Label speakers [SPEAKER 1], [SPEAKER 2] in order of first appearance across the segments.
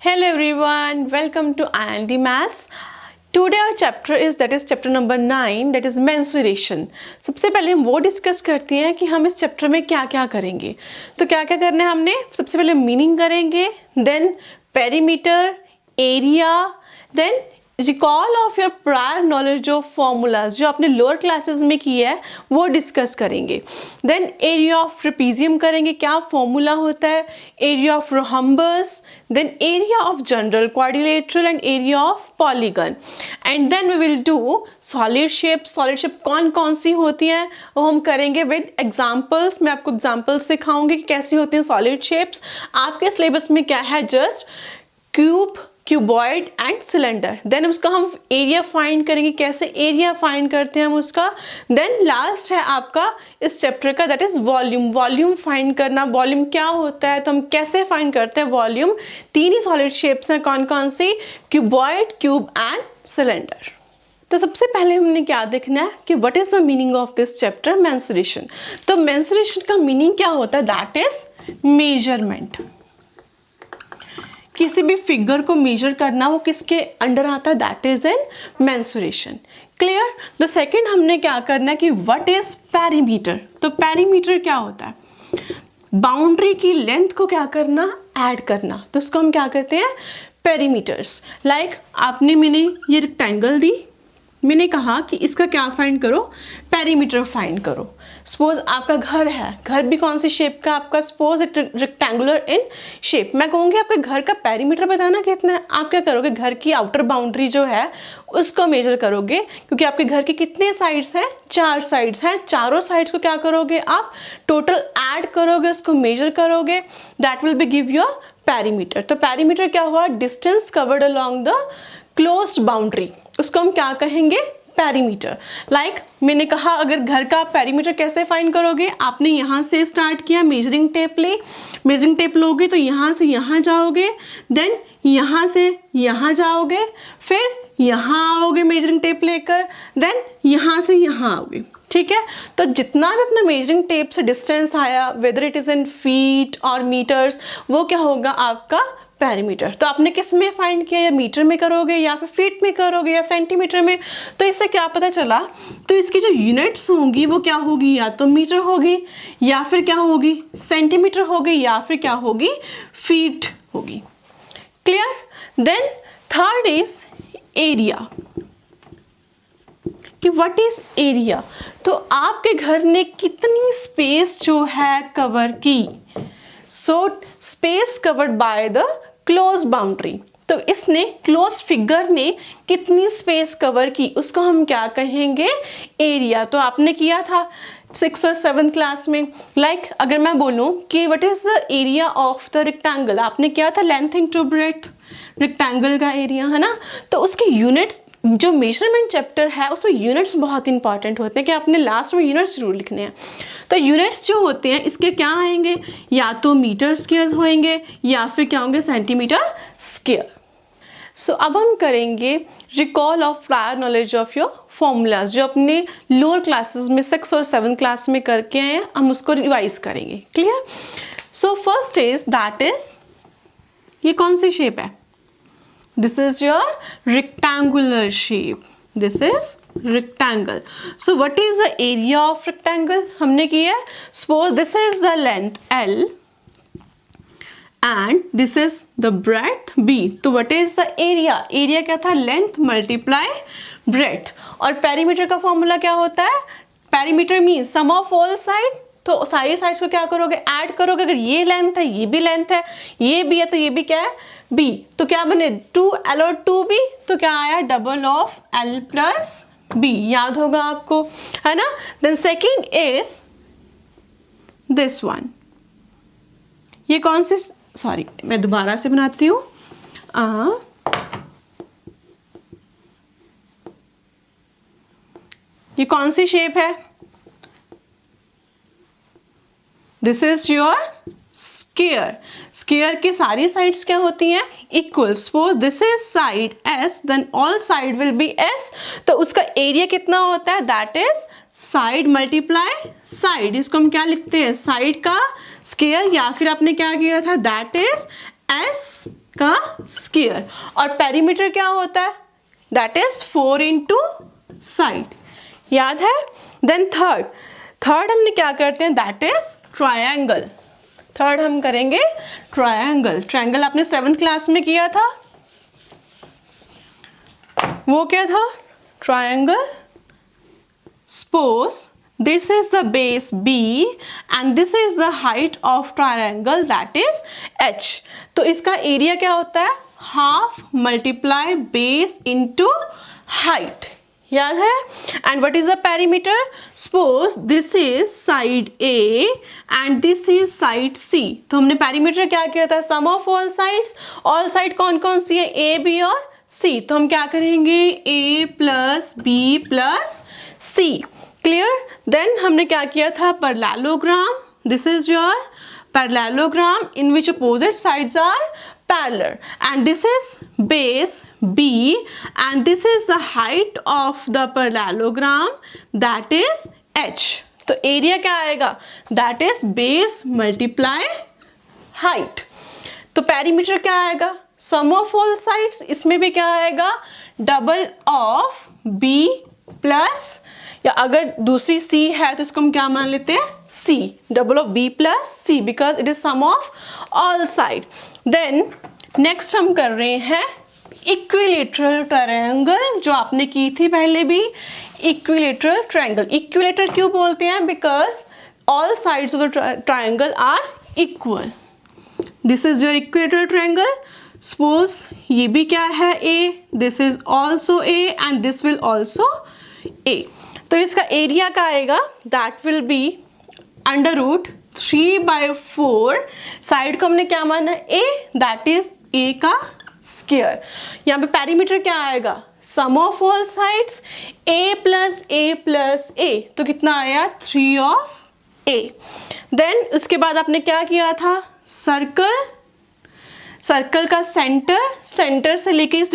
[SPEAKER 1] Hello everyone, welcome to IND Maths. Today our chapter is chapter number 9, that is mensuration. सबसे पहले हम वो discuss करते हैं कि हम इस चैप्टर में क्या क्या करेंगे. तो क्या क्या करना है हमने, सबसे पहले मीनिंग करेंगे, then perimeter, area, then recall of your prior knowledge of formulas जो आपने लोअर क्लासेस में किया है वो डिस्कस करेंगे. देन एरिया ऑफ ट्रेपीजियम करेंगे, क्या फॉर्मूला होता है, area of rhombus, then area of general quadrilateral and area of polygon. And then we will do solid shape. Solid shape कौन कौन सी होती हैं वो हम करेंगे विद एग्जाम्पल्स. मैं आपको एग्जाम्पल्स दिखाऊंगी कि कैसी होती हैं सॉलिड शेप्स. आपके सिलेबस में क्या है, just cube, cuboid and cylinder. Then उसका हम एरिया फाइंड करेंगे, कैसे एरिया फाइंड करते हैं हम उसका. देन लास्ट है आपका इस चैप्टर का, that is volume. Volume find करना, वॉल्यूम क्या होता है, तो हम कैसे फाइंड करते हैं वॉल्यूम. तीन ही सॉलिड शेप्स हैं, कौन कौन सी, क्यूबॉइड, क्यूब एंड सिलेंडर. तो सबसे पहले हमने क्या देखना है कि what is the meaning of this chapter, mensuration. तो मेंसुरेशन का मीनिंग क्या होता है, दैट इज मेजरमेंट. किसी भी फिगर को मेजर करना, वो किसके अंडर आता है, that is in mensuration. Clear. The second हमने क्या करना है कि व्हाट इज पेरीमीटर. तो पेरीमीटर क्या होता है, बाउंड्री की लेंथ को क्या करना, ऐड करना. तो उसको हम क्या करते हैं, पेरीमीटर्स. लाइक आपने मैंने ये रेक्टेंगल दी, मैंने कहा कि इसका क्या फाइंड करो, पेरीमीटर फाइंड करो. सपोज आपका घर है, घर भी कौन सी शेप का आपका, सपोज रेक्टेंगुलर इन शेप. मैं कहूँगी आपके घर का पेरीमीटर बताना कितना है. आप क्या करोगे, घर की आउटर बाउंड्री जो है उसको मेजर करोगे, क्योंकि आपके घर के कितने साइड्स हैं, 4 साइड्स हैं. चारों साइड्स को क्या करोगे आप, टोटल ऐड करोगे, उसको मेजर करोगे, that will B give your perimeter. तो पेरीमीटर क्या हुआ, distance covered along the closed boundary, उसको हम क्या कहेंगे, पेरीमीटर. लाइक मैंने कहा अगर घर का पेरीमीटर कैसे फाइंड करोगे, आपने यहाँ से स्टार्ट किया, मेजरिंग टेप ले, मेजरिंग टेप लोगे तो यहाँ से यहाँ जाओगे, देन यहाँ से यहाँ जाओगे, फिर यहाँ आओगे मेजरिंग टेप लेकर, देन यहाँ से यहाँ आओगे. ठीक है. तो जितना भी अपना मेजरिंग टेप से डिस्टेंस आया, whether it is in feet और मीटर्स, वो क्या होगा आपका पेरीमीटर. तो आपने किस में फाइंड किया, या मीटर में करोगे, या फिर फीट में करोगे, या सेंटीमीटर में. तो इससे क्या पता चला, तो इसकी जो यूनिट्स होंगी वो क्या होगी, या तो मीटर होगी, या फिर क्या होगी, सेंटीमीटर होगी, या फिर क्या होगी, फीट होगी. Clear. Then third is area, कि व्हाट इज एरिया. तो आपके घर ने कितनी स्पेस जो है कवर की. So space covered by the close boundary. तो इसने क्लोज फिगर ने कितनी स्पेस कवर की, उसको हम क्या कहेंगे, एरिया. तो आपने किया था 6th और 7th क्लास में. लाइक अगर मैं बोलूं कि what is the area of the rectangle, आपने किया था लेंथ इनटू ब्रेड्थ, रेक्टेंगल का एरिया है ना. तो उसके यूनिट्स, जो मेजरमेंट चैप्टर है उसमें यूनिट्स बहुत इंपॉर्टेंट होते हैं, कि आपने लास्ट में यूनिट्स जरूर लिखने हैं. तो यूनिट्स जो होते हैं इसके क्या आएंगे, या तो मीटर स्क्वायर होंगे, या फिर क्या होंगे, सेंटीमीटर स्क्वायर. सो अब हम करेंगे recall of prior knowledge of your formulas, जो अपने लोअर क्लासेस में 6th और 7th क्लास में करके आए हैं, हम उसको रिवाइज करेंगे. Clear. So first is that is, ये कौन सी शेप है, this is your rectangular shape. This is rectangle. So what is the area of rectangle, हमने किया है. Suppose this is the length L and this is the breadth B. तो what is the area, area क्या था, length multiply breadth. और perimeter का formula क्या होता है, perimeter means sum of all side. तो सारी साइड्स को क्या करोगे, ऐड करोगे. अगर ये लेंथ है, ये भी लेंथ है, ये भी है, तो ये भी क्या है, b. तो क्या बने, 2L और 2B, तो क्या आया, double of L plus B. याद होगा आपको, है ना. Then second is this one. ये कौन सी, सॉरी मैं दोबारा से बनाती हूँ. ये कौन सी शेप है, this is your square. Square की सारी साइड्स क्या होती हैं, equal. Suppose this is side S, then all side will be S. तो उसका एरिया कितना होता है, that is side multiply side. इसको हम क्या लिखते हैं, साइड का स्क्वायर, या फिर आपने क्या किया था, दैट इज S का स्क्वायर। और पेरीमीटर क्या होता है? दैट इज 4 इंटू साइड, याद है? देन थर्ड हमने क्या करते हैं? That is triangle. थर्ड हम करेंगे ट्रायंगल। ट्रायंगल आपने 7th क्लास में किया था, वो क्या था? Triangle, suppose this is the base B and this is the height of triangle that is H। तो इसका एरिया क्या होता है? Half multiply base into height, याद है? And what is the perimeter? Suppose this is side A and this is side C। तो हमने perimeter क्या किया था? Sum of all sides. All side कौन कौन सी है? A, B और C। तो हम क्या करेंगे? A plus B plus C। Clear? Then हमने क्या किया था? Parallelogram. This is your parallelogram in which opposite sides are parallel and this is base B and this is the height of the parallelogram that is H। तो area क्या आएगा? That is base multiply height. तो perimeter क्या आएगा? Sum of all sides. इसमें भी क्या आएगा? डबल ऑफ B प्लस, या अगर दूसरी C है तो इसको हम क्या मान लेते हैं? C, double of B plus C because it is sum of all side. Then next हम कर रहे हैं इक्विलेटरल ट्रायंगल, जो आपने की थी पहले भी। इक्विलेटरल ट्रायंगल, इक्विलेटरल क्यों बोलते हैं? Because all sides of the triangle are equal. This is your equilateral triangle. Suppose ये भी क्या है? A, this is also A and this will also A। तो इसका एरिया का आएगा? That will be under root 3/4। Side को हमने क्या माना? A, दैट इज A का स्क्वायर। यहाँ पे पेरीमीटर क्या आएगा? Sum of all sides A plus A plus A। तो कितना आया? 3 ऑफ A। देन उसके बाद आपने क्या किया था? सर्कल। सर्कल का सेंटर से लेके इस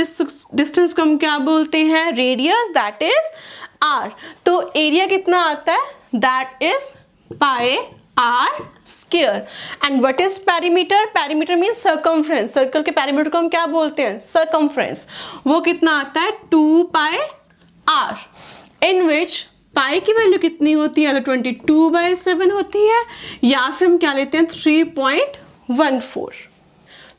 [SPEAKER 1] डिस्टेंस को हम क्या बोलते हैं? Radius, that is R। तो एरिया कितना आता है? That is pi R square. And what is perimeter? Perimeter means circumference. Circle के पेरीमीटर को हम क्या बोलते हैं? सर्कमफ्रेंस। वो कितना आता है? 2 पाई R, इन विच पाई की वैल्यू कितनी होती है? तो 22/7 होती है, या फिर हम क्या लेते हैं? 3.14।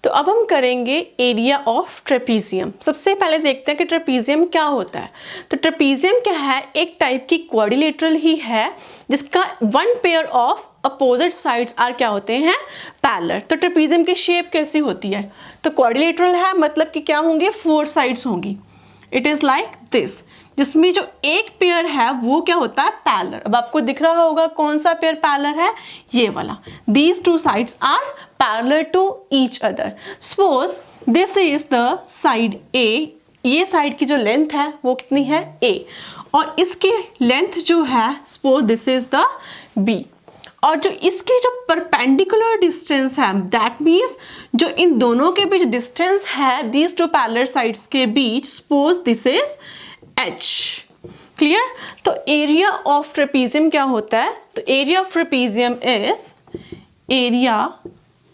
[SPEAKER 1] तो अब हम करेंगे एरिया ऑफ ट्रेपीजियम। सबसे पहले देखते हैं कि ट्रेपीजियम क्या होता है। तो ट्रेपीजियम क्या है? एक टाइप की क्वाड्रिलेटरल ही है जिसका one pair of opposite sides are क्या होते हैं? पैरेलल। तो ट्रेपीजियम की शेप कैसी होती है? तो क्वाड्रिलेटरल है, मतलब कि क्या होंगे? 4 साइड्स होंगी। इट इज लाइक दिस, जिसमें जो एक पेयर है वो क्या होता है? पैरेलल। अब आपको दिख रहा होगा कौन सा पेयर पैरेलल है? ये वाला। These 2 sides are parallel to each other. Suppose this is the side A। ये साइड की जो लेंथ है वो कितनी है? A। और इसकी लेंथ जो है, suppose this is the B। और जो इसकी जो परपेंडिकुलर डिस्टेंस है, दैट मीन्स जो इन दोनों के बीच डिस्टेंस है, दीज 2 पैरेलल साइड्स के बीच, suppose this is H। Clear? तो एरिया ऑफ ट्रेपीजियम क्या होता है? तो area of trapezium is area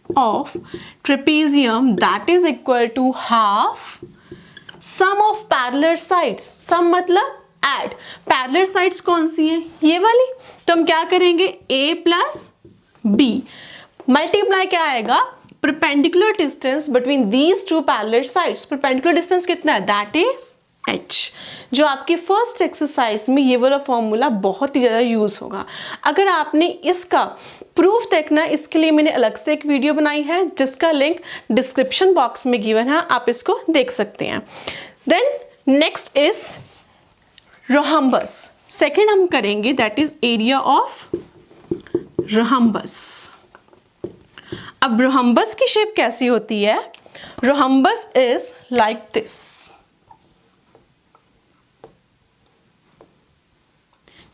[SPEAKER 1] of trapezium that is equal to half sum of parallel sides. Sum मतलब ऐड। पैरेलल साइड्स कौन सी हैं? ये वाली। तो हम क्या करेंगे? A प्लस B मल्टीप्लाई क्या आएगा? Perpendicular distance between these 2 parallel sides. Perpendicular distance कितना है? That is H। जो आपकी फर्स्ट एक्सरसाइज में ये वाला फॉर्मूला बहुत ही ज़्यादा यूज़ होगा। अगर आपने इसका प्रूफ देखना, इसके लिए मैंने अलग से एक वीडियो बनाई है जिसका लिंक डिस्क्रिप्शन बॉक्स में गिवन है, आप इसको देख सकते हैं। Then next is rhombus. Second हम करेंगे that is area of rhombus. अब रोहम्बस की शेप कैसी होती है? रोहम्बस इज लाइक दिस,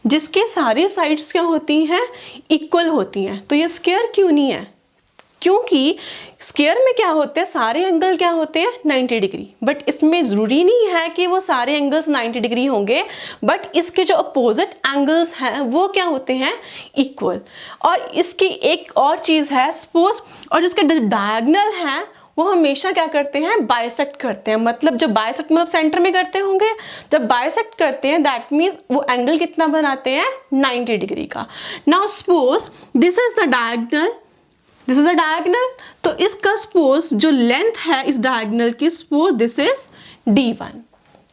[SPEAKER 1] जिसके सारे साइड्स क्या होती हैं? इक्वल होती हैं। तो ये स्क्वायर क्यों नहीं है? क्योंकि स्क्वायर में क्या होते हैं? सारे एंगल क्या होते हैं? 90 डिग्री। बट इसमें ज़रूरी नहीं है कि वो सारे एंगल्स 90 डिग्री होंगे, बट इसके जो अपोजिट एंगल्स हैं वो क्या होते हैं? इक्वल। और इसकी एक और चीज़ है, सपोज, और जिसके डायगोनल हैं वो हमेशा क्या करते हैं, बाइसेक्ट करते हैं। मतलब जब बाइसेक्ट मतलब सेंटर में करते होंगे, जब बाइसेक्ट करते हैं दैट मीन्स वो एंगल कितना बनाते हैं, 90 डिग्री का। Now suppose this is the diagonal, this is a diagonal, तो इसका सपोज जो लेंथ है इस डायगोनल की, suppose this is D1,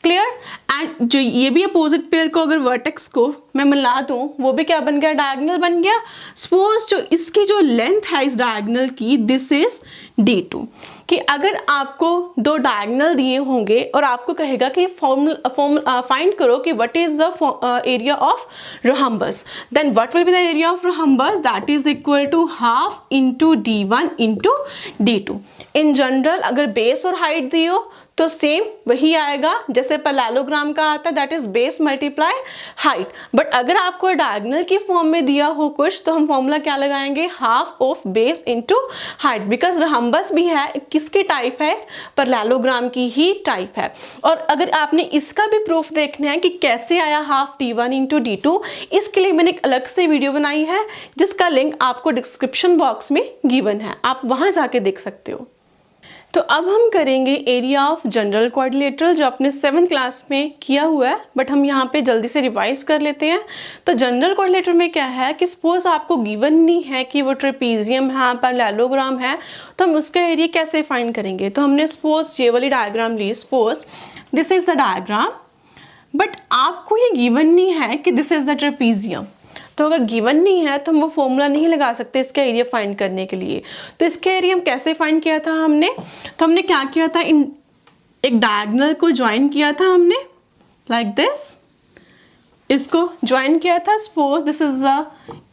[SPEAKER 1] clear. And जो ये भी अपोजिट पेयर को अगर वर्टेक्स को मैं मिला दूं, वो भी क्या बन गया, डायगोनल बन गया। सपोज जो इसकी जो लेंथ है इस डायगोनल की, दिस इज D2, कि अगर आपको दो डायगोनल दिए होंगे और आपको कहेगा कि फाइंड करो कि what is the area of rhombus, then what will be the area of rhombus, that is equal to half into D1 into D2। In general अगर बेस और हाइट दियो तो सेम वही आएगा जैसे पैरेललोग्राम का आता है, that is base multiply height. But अगर आपको डायगोनल की फॉर्म में दिया हो कुछ, तो हम फॉर्मूला क्या लगाएंगे, half of base into height, because rhombus भी है, किसकी टाइप है, पैरेललोग्राम की ही टाइप है। और अगर आपने इसका भी प्रूफ देखना है कि कैसे आया हाफ D1 इंटू D2, इसके लिए मैंने एक अलग से वीडियो बनाई है जिसका लिंक आपको डिस्क्रिप्शन बॉक्स में गिवन है, आप वहां जाके देख सकते हो। तो अब हम करेंगे एरिया ऑफ जनरल क्वाड्रिलेटरल, जो आपने 7th क्लास में किया हुआ है, बट हम यहाँ पे जल्दी से रिवाइज कर लेते हैं। तो जनरल क्वाड्रिलेटर में क्या है कि सपोज आपको गिवन नहीं है कि वो ट्रेपीजियम है, पैरेललोग्राम है, तो हम उसका एरिया कैसे फाइंड करेंगे। तो हमने सपोज ये वाली डायग्राम ली, suppose this is the diagram, but आपको ये गिवन नहीं है कि दिस इज द ट्रेपीजियम। तो अगर गिवन नहीं है तो हम वो फॉर्मूला नहीं लगा सकते इसका एरिया फाइंड करने के लिए। तो इसका एरिया हम कैसे फाइंड किया था हमने, तो हमने क्या किया था, इन एक डायगोनल को ज्वाइन किया था हमने लाइक दिस, इसको ज्वाइन किया था। Suppose this is a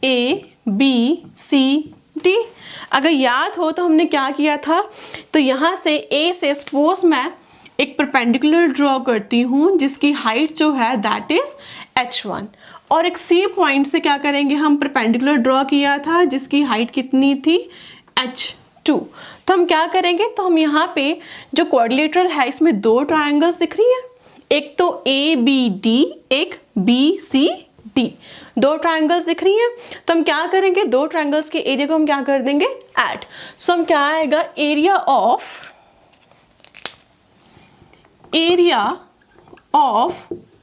[SPEAKER 1] ABCD। अगर याद हो तो हमने क्या किया था, तो यहाँ से A से सपोज मैं एक परपेंडिकुलर ड्रॉ करती हूँ जिसकी हाइट जो है दैट इज H1, और एक C पॉइंट से क्या करेंगे, हम परपेंडिकुलर ड्रॉ किया था जिसकी हाइट कितनी थी, H2। तो हम क्या करेंगे, तो हम यहाँ पे जो क्वाड्रिलेटरल है इसमें दो ट्रायंगल्स दिख रही है, एक तो ABD, एक BCD, दो ट्रायंगल्स दिख रही हैं। तो हम क्या करेंगे, दो ट्रायंगल्स के एरिया को हम क्या कर देंगे, ऐड। सो हम क्या आएगा, एरिया ऑफ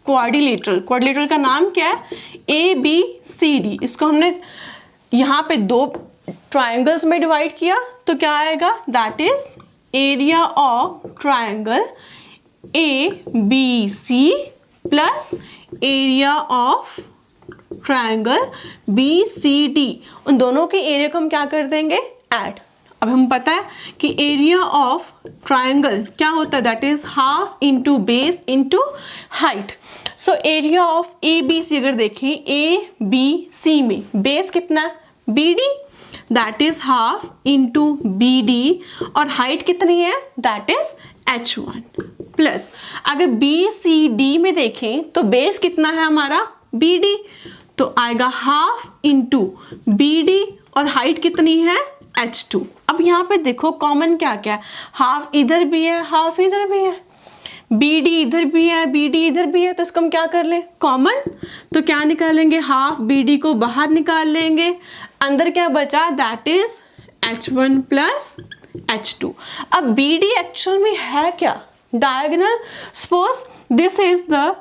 [SPEAKER 1] क्वाड्रिलेटरल, क्वाड्रिलेटरल का नाम क्या है, ABCD। इसको हमने यहाँ पे दो ट्रायंगल्स में डिवाइड किया, तो क्या आएगा, that is area of triangle ABC plus area of triangle BCD। उन दोनों के एरिया को हम क्या कर देंगे, ऐड। अब हम पता है कि एरिया ऑफ ट्रायंगल क्या होता है, that is half into base into height. So area of ABC अगर देखें, ABC में बेस कितना है, BD, that is half into BD, और हाइट कितनी है, दैट इज H1 प्लस। अगर BCD में देखें तो बेस कितना है हमारा, BD, तो आएगा हाफ इंटू BD, और हाइट कितनी है, H2। अब यहाँ पे देखो कॉमन क्या क्या है, हाफ इधर भी है, हाफ इधर भी है, BD इधर भी है, BD इधर भी है, तो इसको हम क्या कर लें, कॉमन। तो क्या निकालेंगे, हाफ BD को बाहर निकाल लेंगे, अंदर क्या बचा, that is H1 plus H2। अब BD एक्चुअल में है क्या, diagonal. Suppose this is the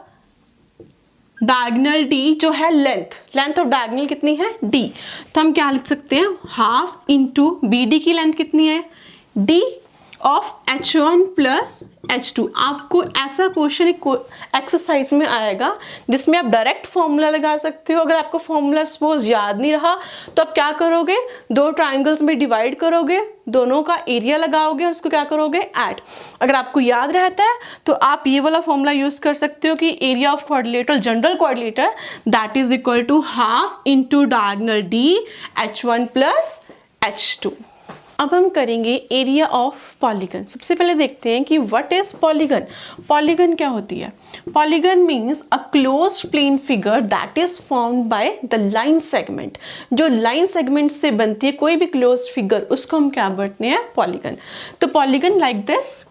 [SPEAKER 1] diagonal D जो है लेंथ ऑफ डायगोनल कितनी है, D। तो हम क्या लिख सकते हैं, हाफ इंटू BD की लेंथ कितनी है, D of H1 plus H2। आपको ऐसा क्वेश्चन एक एक्सरसाइज में आएगा जिसमें आप डायरेक्ट फॉर्मूला लगा सकते हो। अगर आपको फॉर्मूला सपोज याद नहीं रहा तो आप क्या करोगे, दो ट्राइंगल्स में डिवाइड करोगे, दोनों का एरिया लगाओगे और उसको क्या करोगे, ऐड। अगर आपको याद रहता है तो आप ये वाला फॉर्मूला यूज कर सकते हो कि area of quadrilateral, general quadrilateral, that is equal to half into diagonal D H1 plus H2। अब हम करेंगे एरिया ऑफ पॉलीगन। सबसे पहले देखते हैं कि व्हाट इज पॉलीगन। पॉलीगन क्या होती है, polygon means a closed plane figure that is formed by the line segment. जो लाइन सेगमेंट से बनती है कोई भी क्लोज्ड फिगर, उसको हम क्या बोलते हैं, पॉलीगन। तो पॉलीगन लाइक दिस।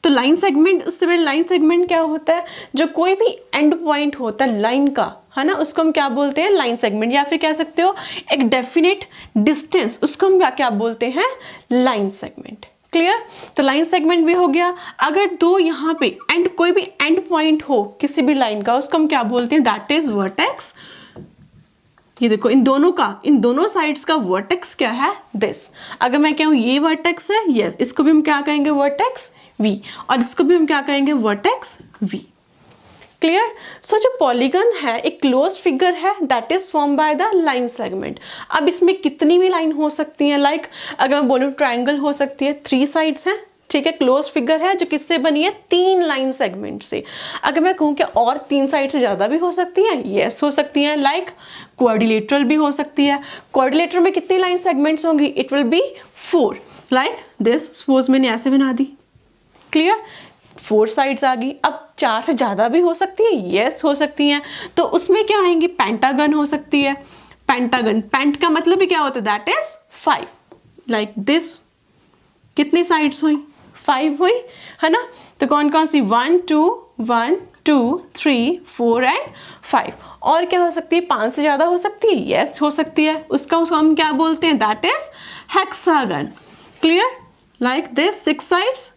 [SPEAKER 1] तो लाइन सेगमेंट, उससे पहले लाइन सेगमेंट क्या होता है, जो कोई भी एंड पॉइंट होता है लाइन का, है ना, उसको हम क्या बोलते हैं, लाइन सेगमेंट। या फिर कह सकते हो एक डेफिनेट डिस्टेंस, उसको हम क्या क्या बोलते हैं, लाइन सेगमेंट। क्लियर? तो लाइन सेगमेंट भी हो गया। अगर दो यहाँ पे एंड कोई भी एंड पॉइंट हो किसी भी लाइन का, उसको हम क्या बोलते हैं? That is vertex. ये देखो इन दोनों साइड्स का वर्टेक्स क्या है? दिस। अगर मैं कहूँ ये वर्टेक्स है, यस, इसको भी हम क्या कहेंगे? Vertex V. और इसको भी हम क्या कहेंगे? Vertex we. क्लियर? सो जो पॉलीगन है एक क्लोज फिगर है that is form by the line segment. अब इसमें कितनी भी लाइन हो सकती है, लाइक अगर मैं बोलूँ ट्राइंगल हो सकती है, 3 साइड्स हैं, ठीक है, क्लोज फिगर है जो किससे बनी है? 3 लाइन सेगमेंट से। अगर मैं कहूँ कि और 3 साइड से ज़्यादा भी हो सकती हैं, यस हो सकती हैं, लाइक क्वाड्रिलेटरल भी हो सकती है। क्वाड्रिलेटरल में कितनी लाइन सेगमेंट्स होंगी? It will be 4, like this. Suppose मैंने ऐसे बना दी, क्लियर, 4 साइड्स आ गई। अब 4 से ज़्यादा भी हो सकती है, यस हो सकती हैं। तो उसमें क्या आएंगी? पेंटागन हो सकती है। पेंटागन, पेंट का मतलब भी क्या होता है? That is 5, like this. कितनी साइड्स हुई? 5 हुई, है ना? तो कौन कौन सी? 1 2 3 4 एंड 5। और क्या हो सकती है? 5 से ज़्यादा हो सकती है, यस हो सकती है। उसको हम क्या बोलते हैं? That is hexagon. Clear? Like this 6 sides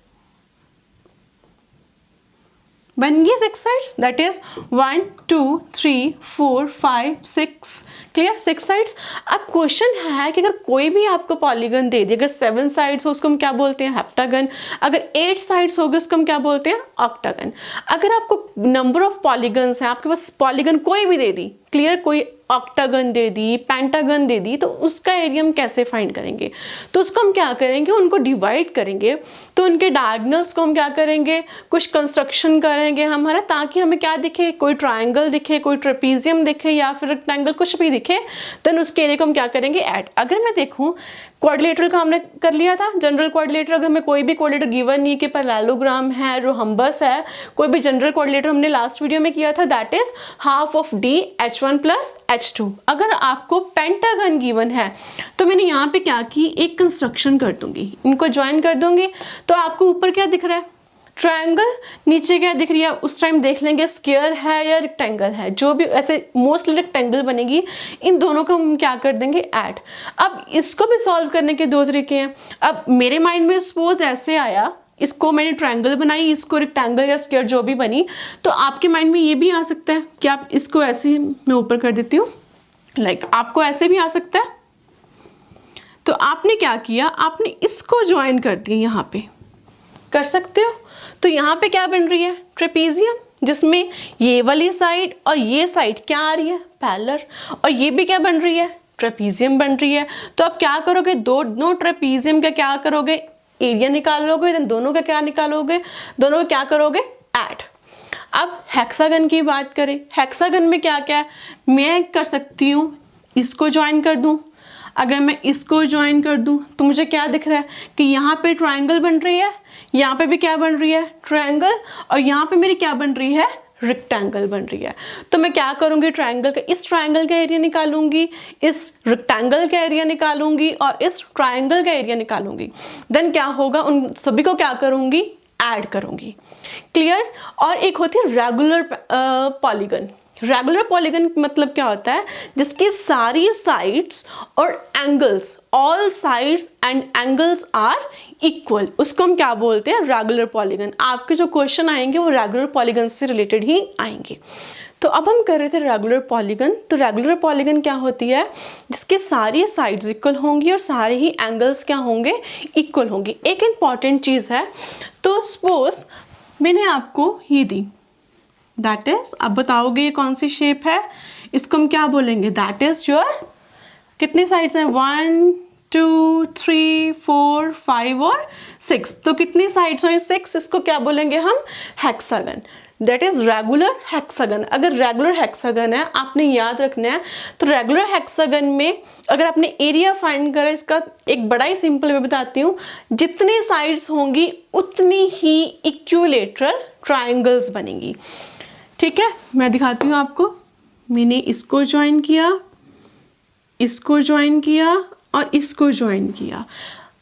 [SPEAKER 1] बन गई, 6 sides, that is 1 2 3 4 5 6। Clear? 6 sides. अब क्वेश्चन है कि अगर कोई भी आपको पॉलीगन दे दे, अगर 7 साइड्स हो उसको हम क्या बोलते हैं? हेप्टागन। अगर 8 साइड्स होगी उसको हम क्या बोलते हैं? ऑक्टागन। अगर आपको नंबर ऑफ पॉलीगन्स हैं, आपके पास पॉलीगन कोई भी दे दी, क्लियर, कोई ऑक्टागन दे दी, पेंटागन दे दी, तो उसका एरिया हम कैसे फाइंड करेंगे? तो उसको हम क्या करेंगे? उनको डिवाइड करेंगे। तो उनके डायगोनल्स को हम क्या करेंगे? कुछ कंस्ट्रक्शन करेंगे हमारा, ताकि हमें क्या दिखे? कोई ट्राइंगल दिखे, कोई ट्रेपीजियम दिखे या फिर रेक्टेंगल, कुछ भी दिखे, देन उसके एरिया को हम क्या करेंगे? ऐड। अगर मैं देखूँ क्वाड्रिलेटरल का हमने कर लिया था, जनरल क्वाड्रिलेटर। अगर मैं कोई भी क्वाड्रिलेटर गिवन नहीं कि पैरेललोग्राम है, रोहम्बस है, कोई भी जनरल क्वाड्रिलेटर हमने लास्ट वीडियो में किया था, that is half of D H1 plus H2। अगर आपको पेंटागन गिवन है तो मैंने यहाँ पे क्या की? एक कंस्ट्रक्शन कर दूंगी, इनको ज्वाइन कर दूंगी। तो आपको ऊपर क्या दिख रहा है? ट्रायंगल। नीचे क्या दिख रही है? उस टाइम देख लेंगे स्क्वायर है या रेक्टेंगल है, जो भी ऐसे मोस्टली रेक्टेंगल बनेगी। इन दोनों को हम क्या कर देंगे? ऐड। अब इसको भी सॉल्व करने के 2 तरीके हैं। अब मेरे माइंड में सपोज ऐसे आया, इसको मैंने ट्रायंगल बनाई, इसको रेक्टेंगल या स्क्वायर जो भी बनी, तो आपके माइंड में ये भी आ सकता है कि आप इसको ऐसे, मैं ऊपर कर देती हूँ, लाइक आपको ऐसे भी आ सकता है। तो आपने क्या किया? आपने इसको ज्वाइन कर दिया, यहाँ पे कर सकते हो। तो यहाँ पे क्या बन रही है? ट्रेपीजियम, जिसमें ये वाली साइड और ये साइड क्या आ रही है? पैरेलल। और ये भी क्या बन रही है? ट्रेपीजियम बन रही है। तो आप क्या करोगे? दोनों ट्रेपीजियम का क्या करोगे? एरिया निकालोगे। देन दोनों का क्या निकालोगे? दोनों का क्या करोगे? ऐड। अब हेक्सागन की बात करें, हेक्सागन में क्या क्या है? मैं कर सकती हूँ इसको ज्वाइन कर दूँ। अगर मैं इसको ज्वाइन कर दूं तो मुझे क्या दिख रहा है कि यहाँ पे ट्रायंगल बन रही है, यहाँ पे भी क्या बन रही है? ट्रायंगल। और यहाँ पे मेरी क्या बन रही है? रेक्टेंगल बन रही है। तो मैं क्या करूँगी? ट्रायंगल का, इस ट्रायंगल का एरिया निकालूंगी, इस रेक्टेंगल का एरिया निकालूंगी और इस ट्रायंगल का एरिया निकालूंगी। देन क्या होगा? उन सभी को क्या करूँगी? ऐड करूँगी। क्लियर? और एक होती है रेगुलर पॉलीगन। रेगुलर पॉलीगन मतलब क्या होता है? जिसकी सारी साइड्स और angles, all sides and angles are equal, उसको हम क्या बोलते हैं? Regular polygon. आपके जो क्वेश्चन आएंगे वो रेगुलर पॉलीगन से रिलेटेड ही आएंगे। तो अब हम कर रहे थे रेगुलर पॉलीगन। तो रेगुलर पॉलीगन क्या होती है? जिसके सारी साइड्स इक्वल होंगी और सारे ही एंगल्स क्या होंगे? इक्वल होंगी। एक इंपॉर्टेंट चीज़ है, तो सपोज मैंने आपको ये दी, दैट इज, अब बताओगे ये कौन सी शेप है? इसको हम क्या बोलेंगे? दैट इज योर, कितनी साइड्स हैं? 1 2 3 4 5 और 6। तो कितनी साइड्स हैं? 6। इसको क्या बोलेंगे हम? Hexagon. That is regular hexagon. अगर रेगुलर हेक्सागन है, आपने याद रखना है, तो रेगुलर हेक्सागन में अगर आपने एरिया फाइंड करा, इसका एक बड़ा ही सिंपल वे बताती हूँ, जितनी साइड्स होंगी उतनी ही इक्विलेटरल ट्रायंगल्स बनेंगी। ठीक है, मैं दिखाती हूँ आपको। मैंने इसको ज्वाइन किया, इसको ज्वाइन किया और इसको ज्वाइन किया।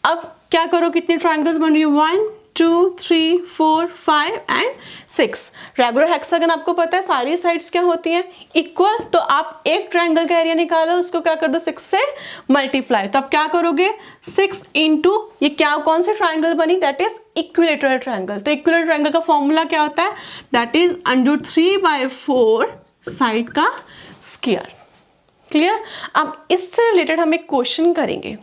[SPEAKER 1] अब क्या करो? कितने ट्रायंगल्स बन रही है? 1 2 3 4 5 एंड 6। रेगुलर हेक्सागन आपको पता है सारी साइड्स क्या होती हैं, इक्वल। तो आप एक ट्रायंगल का एरिया निकालो, उसको क्या कर दो 6 से मल्टीप्लाई। तो आप क्या करोगे 6 इंटू ये क्या कौन सी ट्रायंगल बनी, दैट इज इक्विलेटरल ट्रायंगल। तो इक्विलेटरल ट्रायंगल का फॉर्मूला क्या होता है, दैट इज √3/4 साइड का स्क्वायर। क्लियर। अब इससे रिलेटेड हम एक क्वेश्चन करेंगे।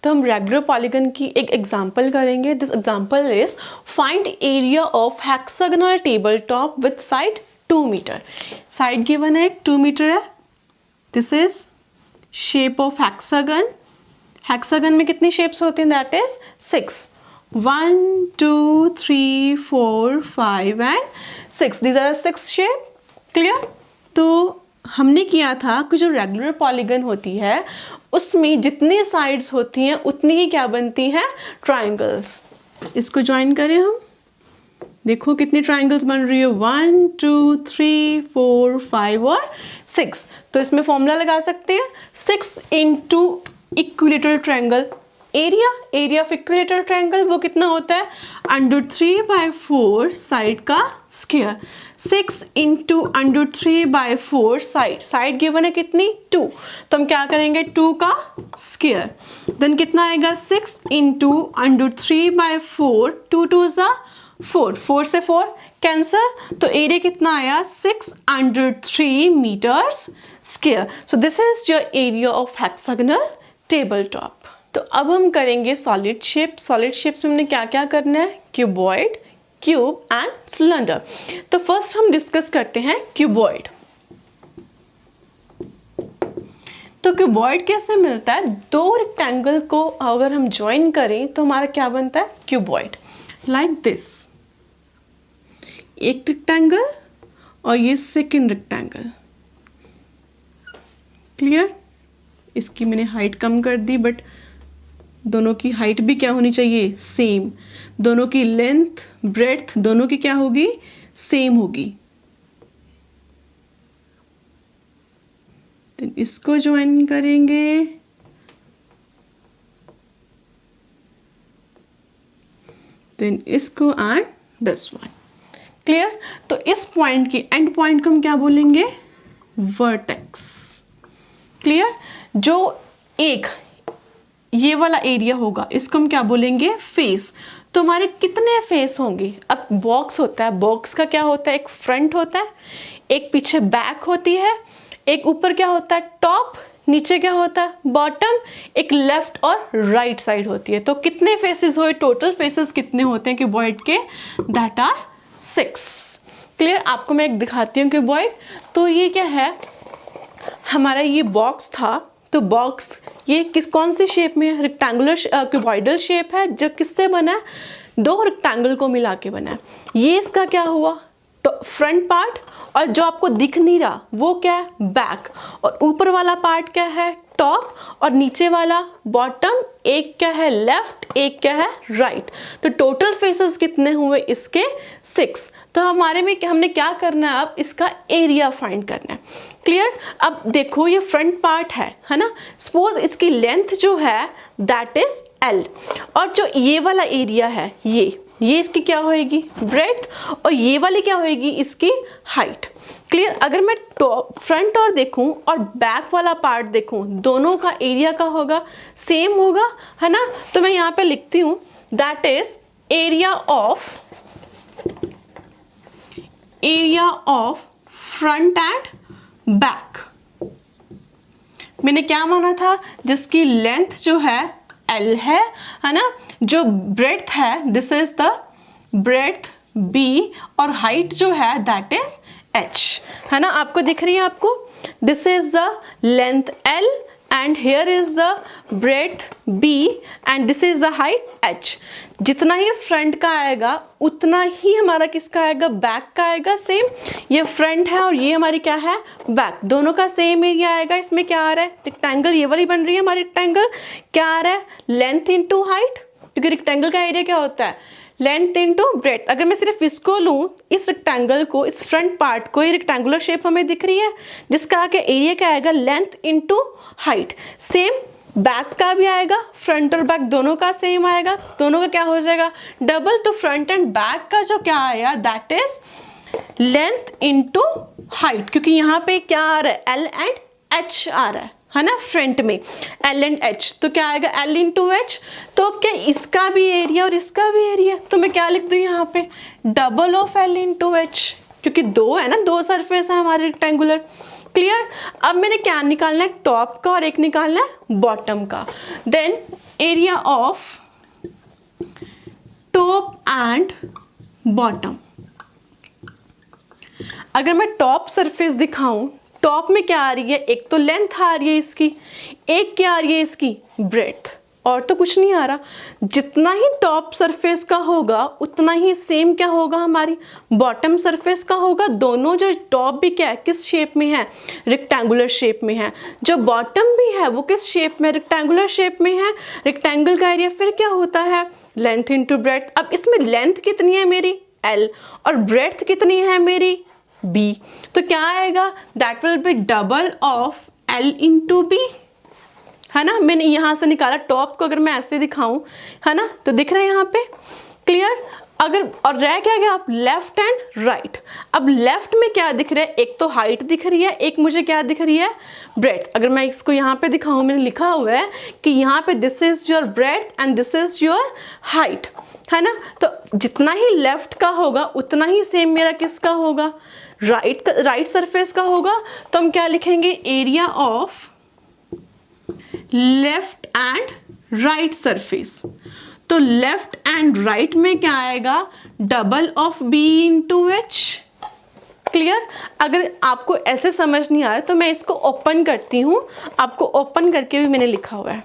[SPEAKER 1] तो हम रेगुलर पॉलीगन की एक एग्जांपल करेंगे। This example is find area of hexagonal table top with side 2 metre. Side given है 2 मीटर है। This is shape of hexagon. Hexagon में कितनी शेप्स होती हैं, that is 6। 1 2 3 4 5 and 6, these are 6 shape. Clear. तो हमने किया था कि जो रेगुलर पॉलीगन होती है उसमें जितनी साइड्स होती हैं उतनी ही क्या बनती हैं, ट्रायंगल्स। इसको ज्वाइन करें हम, देखो कितनी ट्रायंगल्स बन रही है, 1 2 3 4 5 और 6। तो इसमें फॉर्मूला लगा सकते हैं 6 into equilateral triangle area of equilateral triangle वो कितना होता है, √3/4 साइड का स्क्वायर। 6 इंटू √3/4 साइड गिवन है कितनी 2, तो हम क्या करेंगे 2 का स्क्वायर। देन कितना आएगा 6 इंटू √3/4, 2 2 ज़ा 4, 4 से 4 कैंसर। तो एरिया कितना आया 603 metres square. So this is your area of hexagonal table top. तो अब हम करेंगे सॉलिड शेप। सॉलिड शेप्स में हमने क्या क्या करना है, क्यूबॉइड, क्यूब एंड सिलेंडर। तो फर्स्ट हम डिस्कस करते हैं क्यूबॉइड। तो क्यूबॉइड कैसे मिलता है, दो रेक्टेंगल को अगर हम ज्वाइन करें तो हमारा क्या बनता है, क्यूबॉइड। लाइक दिस, एक रेक्टेंगल और ये सेकंड रेक्टेंगल। क्लियर। इसकी मैंने हाइट कम कर दी, बट दोनों की हाइट भी क्या होनी चाहिए, सेम। दोनों की लेंथ ब्रेड्थ दोनों की क्या होगी, सेम होगी। देन इसको ज्वाइन करेंगे, देन इसको एंड दिस वन। क्लियर। तो इस पॉइंट की एंड पॉइंट को हम क्या बोलेंगे, वर्टेक्स। क्लियर। जो एक ये वाला एरिया होगा इसको हम क्या बोलेंगे, फेस। तो हमारे कितने फेस होंगे, अब बॉक्स होता है, बॉक्स का क्या होता है, एक फ्रंट होता है, एक पीछे बैक होती है, एक ऊपर क्या होता है टॉप, नीचे क्या होता है बॉटम, एक लेफ्ट और राइट साइड होती है। तो कितने फेसेस हुए, टोटल फेसेस कितने होते हैं क्यूबॉइड के, दैट आर 6। क्लियर। आपको मैं एक दिखाती हूँ क्यूबॉइड। तो ये क्या है, हमारा ये बॉक्स था, तो बॉक्स ये कौन सी शेप में है, रेक्टेंगुलर क्यूबॉइडल शेप है, जो किससे बना है, दो रेक्टेंगल को मिला के बना है। ये इसका क्या हुआ, तो फ्रंट पार्ट, और जो आपको दिख नहीं रहा वो क्या है, बैक, और ऊपर वाला पार्ट क्या है, टॉप, और नीचे वाला बॉटम। एक क्या है लेफ्ट, एक क्या है राइट। तो टोटल फेसेस कितने हुए इसके, 6। तो हमारे में हमने क्या करना है, अब इसका एरिया फाइंड करना है। क्लियर। अब देखो ये फ्रंट पार्ट है ना, सपोज इसकी लेंथ जो है दैट इज L, और जो ये वाला एरिया है ये इसकी क्या होएगी, ब्रेड्थ, और ये वाली क्या होएगी, इसकी हाइट। क्लियर। अगर मैं फ्रंट और देखूं और बैक वाला पार्ट देखूं, दोनों का एरिया का होगा, सेम होगा, है ना। तो मैं यहाँ पे लिखती हूँ that is area of front end back. मैंने क्या माना था, जिसकी लेंथ जो है L है ना, जो ब्रेड्थ है this is the breadth B, और हाइट जो है दैट इज H, है ना। आपको दिख रही है, आपको this is the length L and here is the breadth B and this is the height H। जितना ही फ्रंट का आएगा उतना ही हमारा किसका आएगा, बैक का आएगा सेम। ये फ्रंट है और ये हमारी क्या है, बैक, दोनों का सेम एरिया आएगा। इसमें क्या आ रहा है, रेक्टेंगल, ये वाली बन रही है हमारी रेक्टेंगल, क्या आ रहा है, लेंथ इनटू हाइट, क्योंकि रेक्टेंगल का एरिया क्या होता है, लेंथ इनटू ब्रेड्थ। अगर मैं सिर्फ इसको लूँ, इस रेक्टेंगल को, इस फ्रंट पार्ट को, ये रेक्टेंगुलर शेप हमें दिख रही है, जिसका आगे एरिया क्या आएगा, length into height. Same back का भी आएगा, फ्रंट और बैक दोनों का सेम आएगा, दोनों का क्या हो जाएगा डबल। तो फ्रंट एंड बैक का जो क्या आया that is length into height, क्योंकि यहाँ पे क्या आ रहा है एल एंड एच आ रहा है ना, फ्रंट में एल एंड एच, तो क्या आएगा एल इंटू एच। तो अब क्या इसका भी एरिया और इसका भी एरिया, तो मैं क्या लिख दूँ यहाँ पे double of L into H, क्योंकि दो है ना, दो सरफेस है हमारे रेक्टेंगुलर। क्लियर। अब मैंने क्या निकालना है टॉप का और एक निकालना है बॉटम का। Then area of top and bottom, अगर मैं टॉप सरफेस दिखाऊं, टॉप में क्या आ रही है, एक तो लेंथ आ रही है इसकी, एक क्या आ रही है इसकी ब्रेड्थ, और तो कुछ नहीं आ रहा। जितना ही टॉप सरफेस का होगा उतना ही सेम क्या होगा हमारी बॉटम सरफेस का होगा। दोनों जो टॉप भी क्या है किस शेप में है, रेक्टेंगुलर शेप में है, जो बॉटम भी है वो किस शेप में, रेक्टेंगुलर शेप में है। रेक्टेंगल का एरिया फिर क्या होता है लेंथ इंटू ब्रेड्थ। अब इसमें लेंथ कितनी है मेरी L और ब्रेड्थ कितनी है मेरी B, तो क्या आएगा that will B double of L into B, है ना। मैंने यहाँ से निकाला टॉप को, अगर मैं ऐसे दिखाऊं है ना तो दिख रहा है यहाँ पे। क्लियर। अगर और रह क्या गया आप लेफ्ट एंड राइट। अब लेफ्ट में क्या दिख रहा है, एक तो हाइट दिख रही है, एक मुझे क्या दिख रही है ब्रेड्थ। अगर मैं इसको यहाँ पे दिखाऊं, मैंने लिखा हुआ है कि यहाँ पे this is your breadth and this is your height, है ना। तो जितना ही लेफ्ट का होगा उतना ही सेम मेरा किसका होगा राइट सरफेस का होगा। तो हम क्या लिखेंगे area of left and right surface. तो लेफ्ट एंड राइट में क्या आएगा double of B into H. Clear. अगर आपको ऐसे समझ नहीं आ रहा तो मैं इसको ओपन करती हूँ, आपको ओपन करके भी मैंने लिखा हुआ है।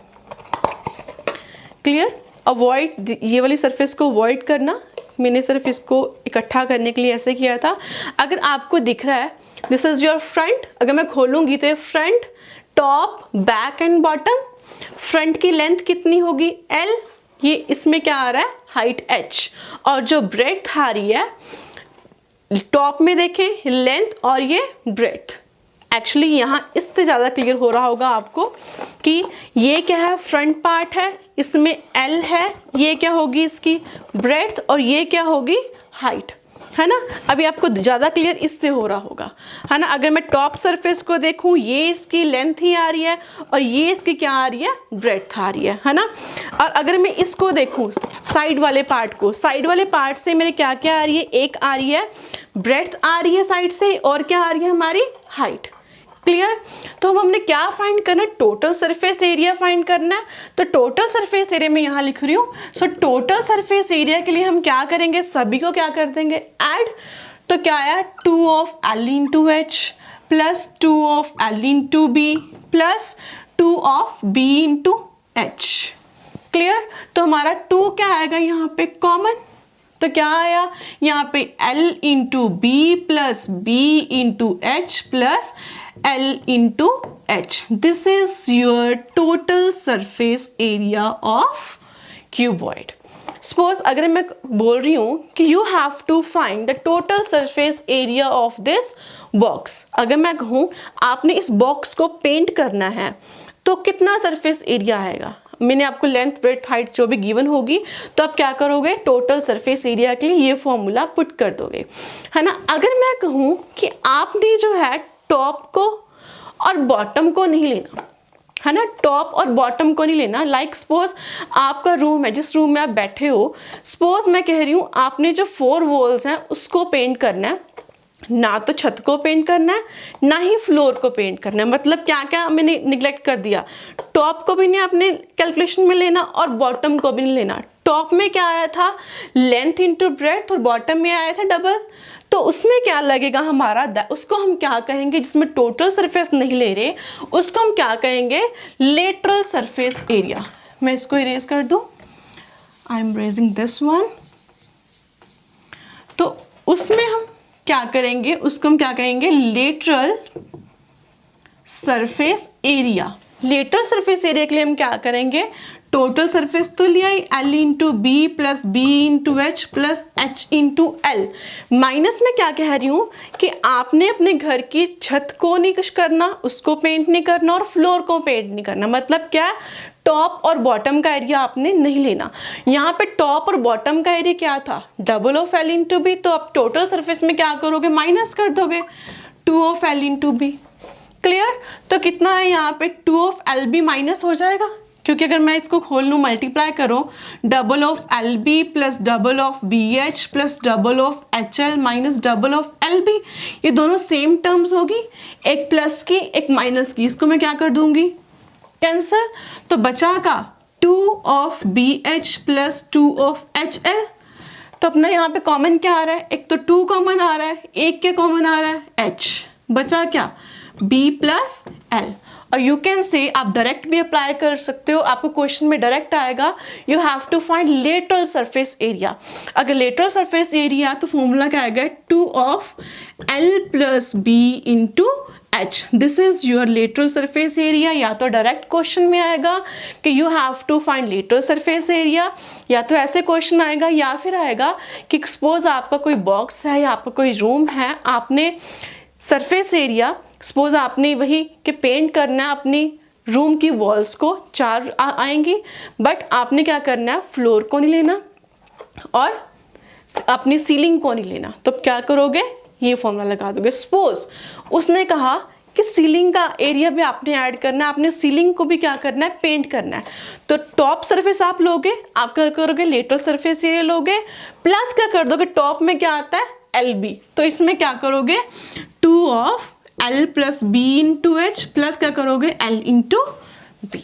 [SPEAKER 1] क्लियर। अवॉइड ये वाली सरफेस को अवॉइड करना, मैंने सिर्फ इसको इकट्ठा करने के लिए ऐसे किया था। अगर आपको दिख रहा है दिस इज योर फ्रंट, अगर मैं खोलूंगी तो ये front top back and bottom. Front की लेंथ कितनी होगी L, ये इसमें क्या आ रहा है हाइट H, और जो ब्रेड्थ आ रही है टॉप में देखें लेंथ और ये ब्रेड्थ। एक्चुअली यहाँ इससे ज़्यादा क्लियर हो रहा होगा आपको कि ये क्या है फ्रंट पार्ट है, इसमें L है, ये क्या होगी इसकी ब्रेड्थ और ये क्या होगी हाइट, है ना। अभी आपको ज़्यादा क्लियर इससे हो रहा होगा, है ना। अगर मैं टॉप सरफेस को देखूँ ये इसकी लेंथ ही आ रही है और ये इसकी क्या आ रही है ब्रेड्थ आ रही है ना। और अगर मैं इसको देखूँ साइड वाले पार्ट को, साइड वाले पार्ट से मेरे क्या क्या आ रही है, एक आ रही है ब्रेड्थ आ रही है साइड से और क्या आ रही है हमारी हाइट। क्लियर। तो अब हमने क्या फाइंड करना है टोटल सरफेस एरिया फाइंड करना है। तो टोटल सरफेस एरिया में यहाँ लिख रही हूँ। सो टोटल सरफेस एरिया के लिए हम क्या करेंगे सभी को क्या कर देंगे ऐड। तो क्या आया 2 of L into H plus 2 of L into B plus 2 of B into H. Clear. तो हमारा 2 क्या आएगा यहाँ पे कॉमन, तो क्या आया यहाँ पे L into B plus B into H plus L into H. This is your total surface area of cuboid. Suppose अगर मैं बोल रही हूँ कि you have to find the total surface area of this box, अगर मैं कहूँ आपने इस बॉक्स को पेंट करना है तो कितना सरफेस एरिया आएगा। मैंने आपको लेंथ ब्रेड्थ हाइट जो भी गिवन होगी तो आप क्या करोगे टोटल सरफेस एरिया के लिए ये फॉर्मूला पुट कर दोगे, है ना। अगर मैं कहूँ कि आपने जो है टॉप को और बॉटम को नहीं लेना, है ना, टॉप और बॉटम को नहीं लेना। लाइक सपोज आपका रूम है, जिस रूम में आप बैठे हो, सपोज मैं कह रही हूँ आपने जो 4 वॉल्स हैं उसको पेंट करना है, ना तो छत को पेंट करना है ना ही फ्लोर को पेंट करना है। मतलब क्या क्या मैंने निगलेक्ट कर दिया, टॉप को भी नहीं आपने कैलकुलेशन में लेना और बॉटम को भी नहीं लेना। टॉप में क्या आया था लेंथ इंटू ब्रेड्थ और बॉटम में आया था डबल, तो उसमें क्या लगेगा हमारा, उसको हम क्या कहेंगे जिसमें टोटल सरफेस नहीं ले रहे उसको हम क्या कहेंगे लेटरल सरफेस एरिया। मैं इसको इरेज कर दूं, I am erasing this one. तो उसमें हम क्या करेंगे, उसको हम क्या कहेंगे lateral surface area. Lateral surface area के लिए हम क्या करेंगे टोटल सरफेस तो लिया ही L into B plus B into H plus H into L. Minus में क्या कह रही हूँ कि आपने अपने घर की छत को नहीं कुछ करना, उसको पेंट नहीं करना और फ्लोर को पेंट नहीं करना। मतलब क्या, टॉप और बॉटम का एरिया आपने नहीं लेना। यहाँ पे टॉप और बॉटम का एरिया क्या था, double of L into B. तो आप टोटल सरफेस में क्या करोगे, माइनस कर दोगे 2 of L into B. Clear. तो कितना है यहाँ पे 2 ऑफ एल बी माइनस हो जाएगा, क्योंकि अगर मैं इसको खोल लूँ मल्टीप्लाई करो, double of L B plus double of B H plus double of H L minus double of L B, ये दोनों सेम टर्म्स होगी, एक प्लस की एक माइनस की। इसको मैं क्या कर दूंगी, कैंसर। तो बचा का 2 of B H plus 2 of H L. तो अपना यहाँ पे कॉमन क्या आ रहा है, एक तो 2 कॉमन आ रहा है, एक क्या कॉमन आ रहा है h, बचा क्या b प्लस l। और यू कैन से आप डायरेक्ट भी अप्लाई कर सकते हो, आपको क्वेश्चन में डायरेक्ट आएगा, you have to find lateral surface area. अगर लेटरल सरफेस एरिया तो फॉर्मूला क्या आएगा, 2 of l plus b into H, this is your lateral surface area. या तो डायरेक्ट क्वेश्चन में आएगा कि you have to find lateral surface area, या तो ऐसे क्वेश्चन आएगा, या फिर आएगा कि सपोज आपका कोई बॉक्स है या आपका कोई रूम है, आपने सरफेस एरिया सपोज आपने वही कि पेंट करना है अपनी रूम की वॉल्स को, 4 आएंगी, बट आपने क्या करना है, फ्लोर को नहीं लेना और अपनी सीलिंग को नहीं लेना। तो क्या करोगे, ये फॉर्मूला लगा दोगे। सपोज उसने कहा कि सीलिंग का एरिया भी आपने ऐड करना है, आपने सीलिंग को भी क्या करना है, पेंट करना है। तो टॉप सरफेस आप लोगे, आप क्या करोगे, लेटरल सरफेस एरिया लोगे, प्लस क्या कर दोगे, टॉप में क्या आता है एल बी, तो इसमें क्या करोगे 2 of L plus B into H plus क्या करोगे एल इंटू बी।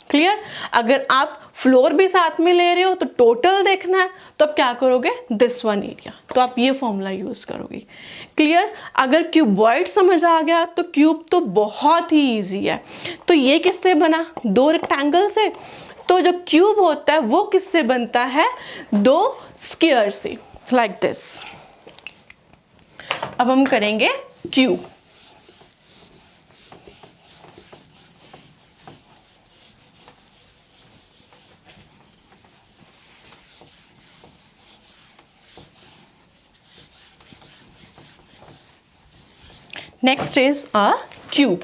[SPEAKER 1] क्लियर। अगर आप फ्लोर भी साथ में ले रहे हो तो टोटल देखना है, तो आप क्या करोगे, दिस वन एरिया, तो आप ये फॉर्मूला यूज करोगे। क्लियर। अगर क्यूबॉइड समझ आ गया तो क्यूब तो बहुत ही इजी है। तो ये किससे बना, 2 रेक्टेंगल से। तो जो क्यूब होता है वो किससे बनता है, 2 स्क्वायर से, लाइक दिस। अब हम करेंगे cube. Next is a cube.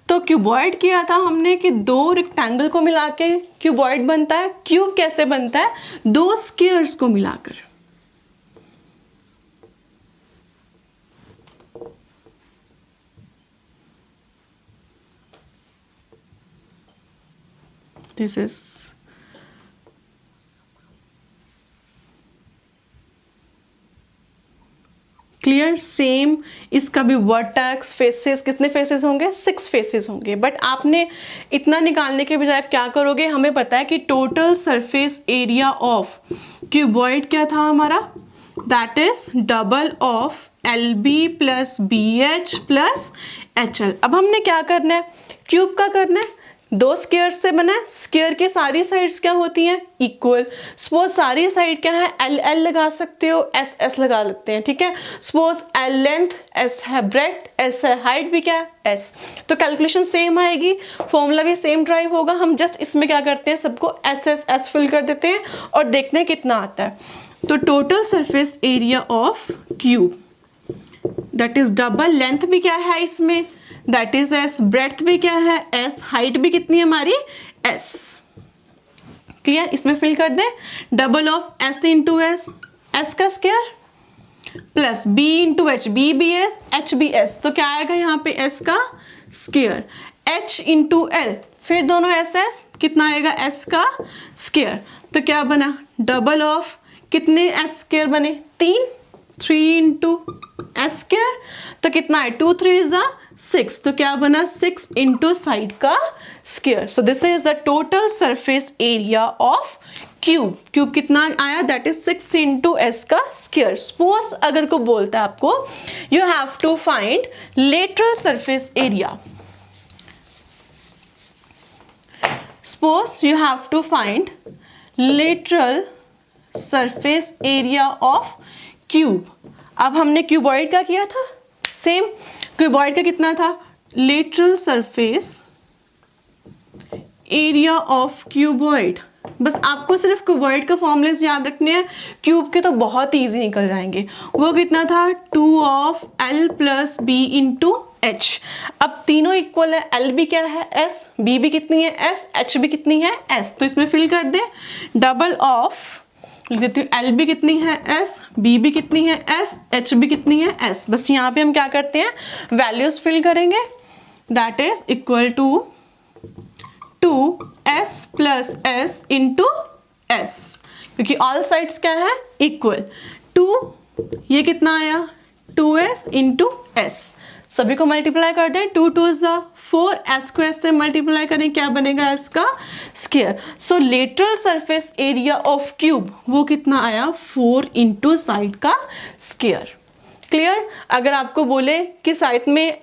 [SPEAKER 1] तो क्यूबॉइड किया था हमने कि 2 रेक्टेंगल को मिला के क्यूबॉइड बनता है। क्यूब कैसे बनता है, 2 स्क्वायर्स को मिलाकर। This is clear. सेम इसका भी वर्टेक्स, फेसेस, कितने फेसेस होंगे, 6 फेसेस होंगे। बट आपने इतना निकालने के बजाय क्या करोगे, हमें पता है कि total surface area of cuboid क्या था हमारा, that is double of L B plus B H plus H L. अब हमने क्या करना है, क्यूब का करना है, 2 स्क्वायर से बना है। स्क्वायर के सारी साइड्स क्या होती हैं, इक्वल। सपोज सारी साइड क्या है, एल एल लगा सकते हो, एस एस लगा सकते हैं, ठीक है। सपोज एल लेंथ, एस है ब्रेड्थ, एस है हाइट, भी क्या है एस। तो कैलकुलेशन सेम आएगी, फॉर्मूला भी सेम ड्राइव होगा। हम जस्ट इसमें क्या करते हैं, सबको एस एस एस फिल कर देते हैं और देखते हैं कितना आता है। तो total surface area of cube that is double, length भी क्या है इसमें, दैट इज एस, ब्रेड्थ भी क्या है एस, हाइट भी कितनी है हमारी एस। क्लियर। इसमें फिल कर दें, double of S into S, S का square plus B into H, B B S H B S, तो क्या आएगा यहाँ पे एस का स्क्वायर, एच इंटू एल, फिर दोनों एस एस, कितना आएगा एस का स्क्वायर। तो क्या बना, डबल ऑफ कितने एस स्क्वायर बने, 3 इंटू एस स्क्वायर, तो कितना है 2 3 इज 6, तो क्या बना 6 इंटू साइड का square. So this is the total surface area of cube. Cube कितना आया, दैट इज 6 इंटू एस का स्क्वायर। सपोज अगर को बोलता है आपको you have to find lateral surface area, suppose you have to find lateral surface area of cube. अब हमने क्यूबॉइड का किया था सेम, क्यूबॉइड का कितना था, lateral surface area of cuboid. बस आपको सिर्फ क्यूबॉइड का फॉर्मूलेस याद रखने हैं, क्यूब के तो बहुत ईजी निकल जाएंगे। वो कितना था 2 of L plus B into H. अब तीनों इक्वल है, L भी क्या है S, B भी कितनी है S, H भी कितनी है S, तो इसमें फिल कर दे डबल ऑफ, लिख देती हूँ L भी कितनी है S, B भी कितनी है S, H भी कितनी है S। बस यहाँ पे हम क्या करते हैं वैल्यूज फिल करेंगे, that is equal to 2s plus s into s, क्योंकि ऑल साइड्स क्या है इक्वल। 2 ये कितना आया 2s इंटू s, सभी को मल्टीप्लाई कर दें, 2 2 4, s को s से मल्टीप्लाई करें क्या बनेगा s का square. So lateral surface area of cube वो कितना आया 4 इंटू साइड का स्क्वायर। क्लियर। अगर आपको बोले कि साइड में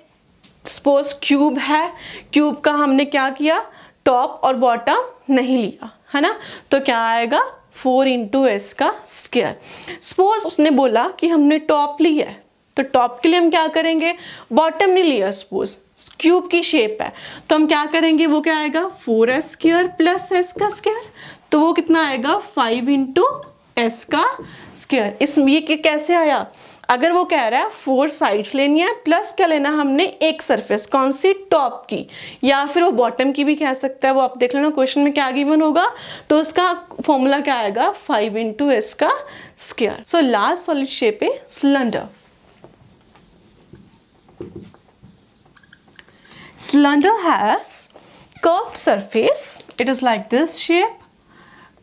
[SPEAKER 1] सपोज क्यूब है, क्यूब का हमने क्या किया टॉप और बॉटम नहीं लिया है ना, तो क्या आएगा 4 इंटू एस का स्क्वायर। सपोज उसने बोला कि हमने टॉप ली है, तो टॉप के लिए हम क्या करेंगे बॉटम नहीं लिया, सपोज क्यूब की शेप है तो हम क्या करेंगे वो क्या आएगा 4s स्क्वायर प्लस s का स्क्वायर, तो वो कितना आएगा 5 इंटू एस का स्क्वायर। इसमें ये कैसे आया, अगर वो कह रहा है 4 साइड्स लेनी है प्लस क्या लेना हमने एक सरफेस, कौन सी टॉप की, या फिर वो बॉटम की भी कह सकता है, वो आप देख लेना क्वेश्चन में क्या गिवन होगा, तो उसका फॉर्मूला क्या आएगा 5 इंटू एस का square. So last solid shape है cylinder. Cylinder has curved surface, it is like this shape,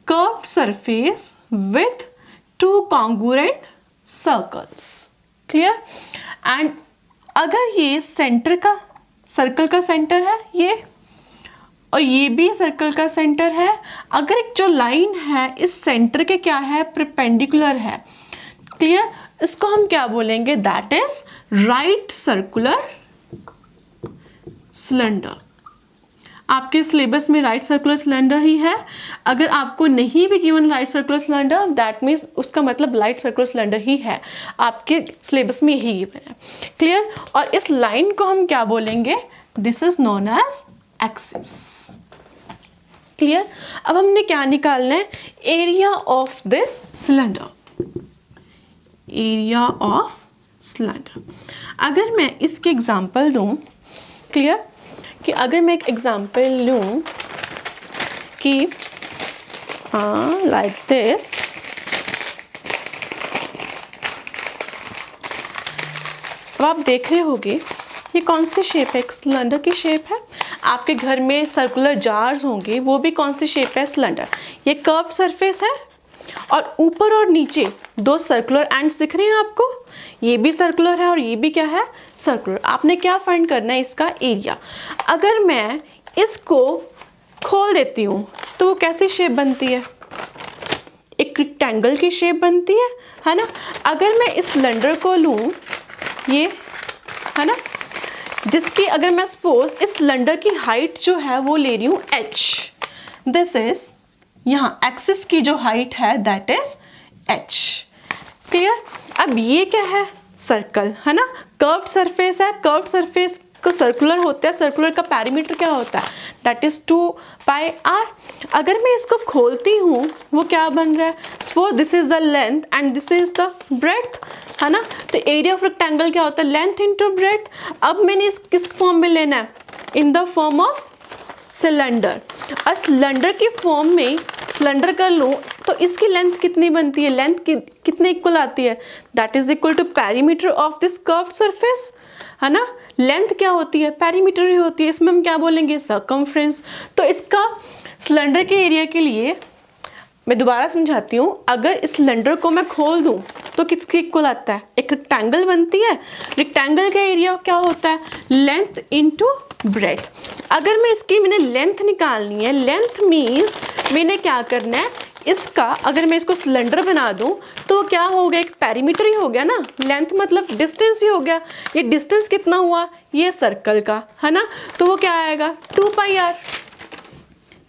[SPEAKER 1] curved surface with 2 congruent circles, clear। and अगर ये सेंटर का सर्कल का सेंटर है ये, और ये भी सर्कल का सेंटर है, अगर एक जो लाइन है इस सेंटर के क्या है परपेंडिकुलर है, क्लियर, इसको हम क्या बोलेंगे that is right circular cylinder. आपके सिलेबस में राइट सर्कुलर सिलेंडर ही है, अगर आपको नहीं भी given right circular cylinder that means उसका मतलब राइट सर्कुलर सिलेंडर ही है, आपके सिलेबस में यही गिवन है, क्लियर। और इस लाइन को हम क्या बोलेंगे, this is known as axis, clear. अब हमने क्या निकालना है area of this cylinder, area of cylinder. अगर मैं इसके एग्जाम्पल दूं, क्लियर, कि अगर मैं एक एग्जाम्पल लूँ कि लाइक दिस, अब आप देख रहे होंगे ये कौन सी शेप है, एक सिलेंडर की शेप है। आपके घर में सर्कुलर जार्स होंगे, वो भी कौन सी शेप है सिलेंडर। ये कर्व्ड सरफेस है और ऊपर और नीचे 2 सर्कुलर एंड्स दिख रहे हैं आपको, ये भी सर्कुलर है और ये भी क्या है सर्कुलर। आपने क्या फाइंड करना है इसका एरिया। अगर मैं इसको खोल देती हूँ तो वो कैसी शेप बनती है, एक रेक्टेंगल की शेप बनती है ना। अगर मैं इस सिलेंडर को लूँ ये है ना, जिसकी अगर मैं सपोज इस सिलेंडर की हाइट जो है वो ले रही हूँ h, दिस इज यहाँ एक्सिस की जो हाइट है दैट इज h, क्लियर। अब ये क्या है सर्कल है ना, कर्व्ड सरफेस है, कर्व्ड सरफेस को सर्कुलर होता है, सर्कुलर का पैरीमीटर क्या होता है दैट इज 2πr। अगर मैं इसको खोलती हूँ वो क्या बन रहा है, suppose this is the length and this is the breadth है ना, तो एरिया ऑफ रेक्टेंगल क्या होता है लेंथ इनटू ब्रेड्थ। अब मैंने इस किस फॉर्म में लेना है, in the form of cylinder. और सिलेंडर की फॉर्म में सिलेंडर कर लूँ तो इसकी लेंथ कितनी बनती है, लेंथ कितने इक्वल आती है that is equal to perimeter of this curved surface है ना। लेंथ क्या होती है पेरीमीटर ही होती है, इसमें हम क्या बोलेंगे सर्कमफ्रेंस। तो इसका सिलेंडर के एरिया के लिए मैं दोबारा समझाती हूँ, अगर इस सिलेंडर को मैं खोल दूँ तो किसके इक्वल आता है, एक रेक्टेंगल बनती है, रेक्टेंगल का एरिया क्या होता है लेंथ इनटू ब्रेड्थ। अगर मैं इसकी मैंने लेंथ निकालनी है, लेंथ मीन्स मैंने क्या करना है इसका, अगर मैं इसको सिलेंडर बना दूं तो क्या हो गया एक पेरीमीटर ही हो गया ना, लेंथ मतलब डिस्टेंस ही हो गया। ये डिस्टेंस कितना हुआ ये सर्कल का है ना, तो वो क्या आएगा 2πr।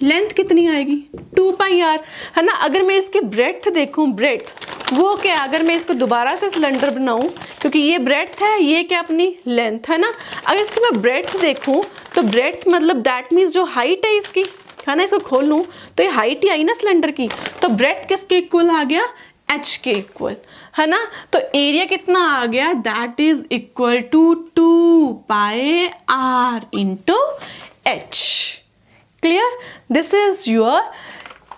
[SPEAKER 1] लेंथ कितनी आएगी 2πr है ना। अगर मैं इसकी ब्रेड्थ देखूं, ब्रेड्थ वो क्या, अगर मैं इसको दोबारा से सिलेंडर बनाऊं क्योंकि ये ब्रेड्थ है ये क्या अपनी लेंथ है ना, अगर इसकी मैं ब्रेड्थ देखूं तो ब्रेड्थ मतलब दैट मीन्स जो हाइट है इसकी है ना, इसको खोल लूँ तो ये हाइट ही आई ना सिलेंडर की, तो ब्रेथ किसके इक्वल आ गया, एच के इक्वल, है ना। तो एरिया कितना आ गया, that is equal to 2 pi R into H. Clear, this is your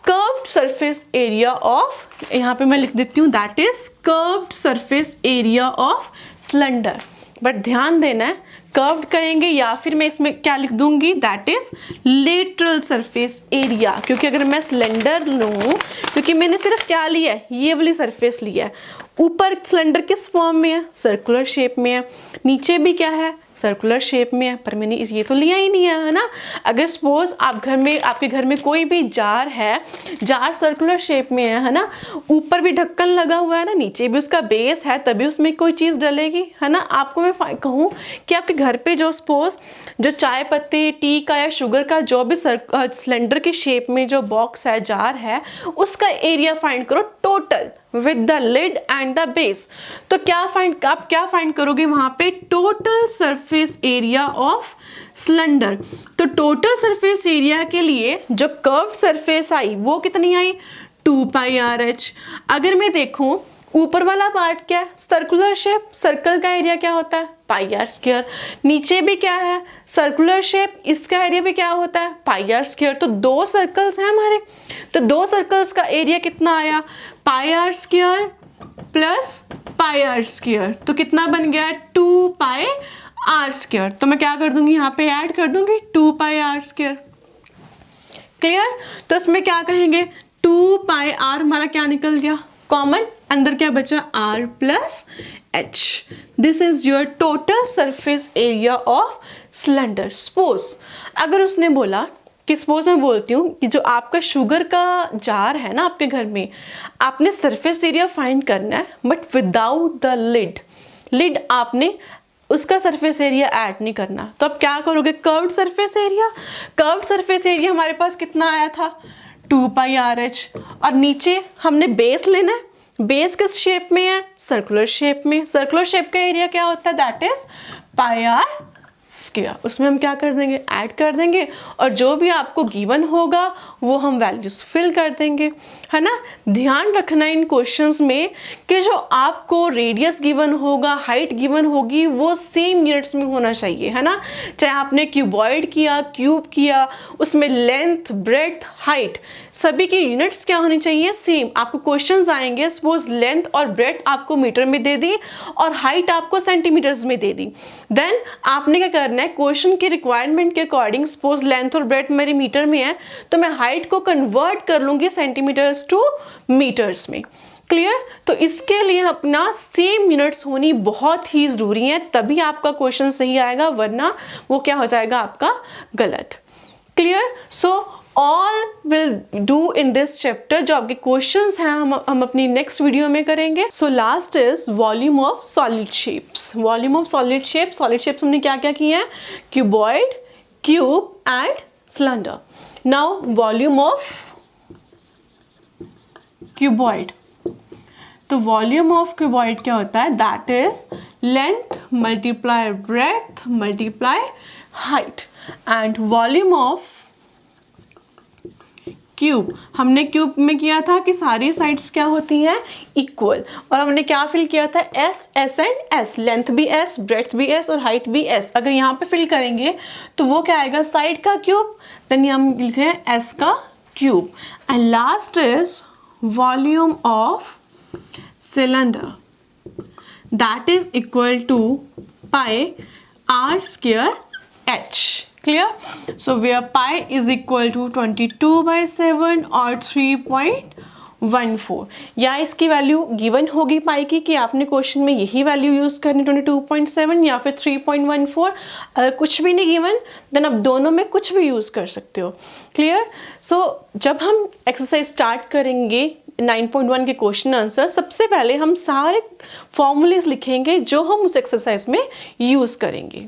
[SPEAKER 1] curved surface area of, यहाँ पे मैं लिख देती हूँ, that is curved surface area of cylinder. But ध्यान देना है, कर्व्ड कहेंगे या फिर मैं इसमें क्या लिख दूंगी, that is lateral surface area, क्योंकि अगर मैं सिलेंडर लूँ, क्योंकि मैंने सिर्फ क्या लिया है, ये वाली सरफेस लिया है, ऊपर सिलेंडर किस फॉर्म में है, सर्कुलर शेप में है, नीचे भी क्या है, सर्कुलर शेप में है, पर मैंने ये तो लिया ही नहीं है ना। अगर सपोज आप घर में, आपके घर में कोई भी जार है, जार सर्कुलर शेप में है ना, ऊपर भी ढक्कन लगा हुआ है ना, नीचे भी उसका बेस है, तभी उसमें कोई चीज़ डलेगी, है ना। आपको मैं कहूँ कि आपके घर पे जो सपोज जो चाय पत्ती, टी का या शुगर का जो भी सिलेंडर की शेप में जो बॉक्स है, जार है, उसका एरिया फाइंड करो total with the lid and the base. तो आप क्या फाइंड करोगे वहां पे, total surface area of cylinder. तो टोटल सरफेस एरिया के लिए जो कर्व्ड सरफेस आई वो कितनी आई, 2 पाई आर एच। अगर मैं देखूं ऊपर वाला पार्ट क्या है, सर्कुलर शेप, सर्कल का एरिया क्या होता है, पाई आर स्क्वायर। नीचे भी क्या है, सर्कुलर शेप, इसका एरिया भी क्या होता है, पाई आर स्क्वायर। तो 2 सर्कल्स हैं हमारे, तो 2 सर्कल्स का एरिया कितना आया, pi are square plus pi are square, तो कितना बन गया, 2 पाई आर स्क्वायर। तो मैं क्या कर दूंगी, यहाँ पे ऐड कर दूंगी 2 पाई आर स्क्वायर। क्लियर, तो इसमें क्या कहेंगे, 2 पाई आर हमारा क्या निकल गया, कॉमन, अंदर क्या बचा, R plus H. This is your total surface area of cylinder. Suppose अगर उसने बोला कि, सपोज मैं बोलती हूँ कि जो आपका शुगर का जार है ना आपके घर में, आपने सरफेस एरिया फाइंड करना है but without the lid, lid आपने उसका सरफेस एरिया ऐड नहीं करना। तो आप क्या करोगे, curved surface area, curved surface area हमारे पास कितना आया था, 2 पाई आर एच, और नीचे हमने बेस लेना है, बेस किस शेप में है, सर्कुलर शेप में, सर्कुलर शेप का एरिया क्या होता है, that is pi are square. उसमें हम क्या कर देंगे, ऐड कर देंगे, और जो भी आपको गिवन होगा वो हम वैल्यूज फिल कर देंगे, है ना। ध्यान रखना इन क्वेश्चंस में कि जो आपको रेडियस गिवन होगा, हाइट गिवन होगी, वो सेम यूनिट्स में होना चाहिए, है ना। चाहे आपने क्यूबॉइड किया, क्यूब किया, उसमें लेंथ, ब्रेड्थ, हाइट, सभी की यूनिट्स क्या होनी चाहिए, सेम। आपको क्वेश्चंस आएंगे, सपोज लेंथ और ब्रेड्थ आपको मीटर में दे दी और हाइट आपको सेंटीमीटर्स में दे दी, देन आपने क्या करना है, क्वेश्चन की रिक्वायरमेंट के अकॉर्डिंग, सपोज लेंथ और ब्रेड्थ मेरी मीटर में है, तो मैं हाइट को कन्वर्ट कर लूंगी सेंटीमीटर्स टू मीटर्स में। क्लियर, तो इसके लिए अपना सेम यूनिट्स होनी बहुत ही जरूरी है, तभी आपका क्वेश्चन सही आएगा, वरना वो क्या हो जाएगा, आपका गलत। Clear, so all will do in this chapter. जो आपके क्वेश्चंस हैं हम अपनी नेक्स्ट वीडियो में करेंगे। So last is volume of solid shapes. Volume of solid shapes, solid shapes हमने क्या क्या किए हैं, cuboid, cube and cylinder. Now volume of cuboid, तो वॉल्यूम ऑफ क्यूबॉइड क्या होता है, that is length multiply breadth multiply height. And volume of cube, हमने क्यूब में किया था कि सारी साइड्स क्या होती हैं, इक्वल, और हमने क्या फिल किया था, S, S and S, length भी एस, ब्रेड्थ भी एस और हाइट भी एस। अगर यहाँ पे फिल करेंगे तो वो क्या आएगा, साइड का क्यूब, देन हम लिख रहे हैं एस का cube. And last is volume of cylinder, that is equal to pi are square H. Clear? So where pi is equal to 22/7 और 3.14, या इसकी वैल्यू गिवन होगी पाई की कि आपने क्वेश्चन में यही वैल्यू यूज करनी, 22.7 या फिर 3.14। अगर कुछ भी नहीं गिवन देन आप दोनों में कुछ भी यूज कर सकते हो। क्लियर, सो जब हम एक्सरसाइज स्टार्ट करेंगे 9.1 के क्वेश्चन आंसर, सबसे पहले हम सारे फॉर्मूलेज लिखेंगे जो हम उस एक्सरसाइज में यूज करेंगे।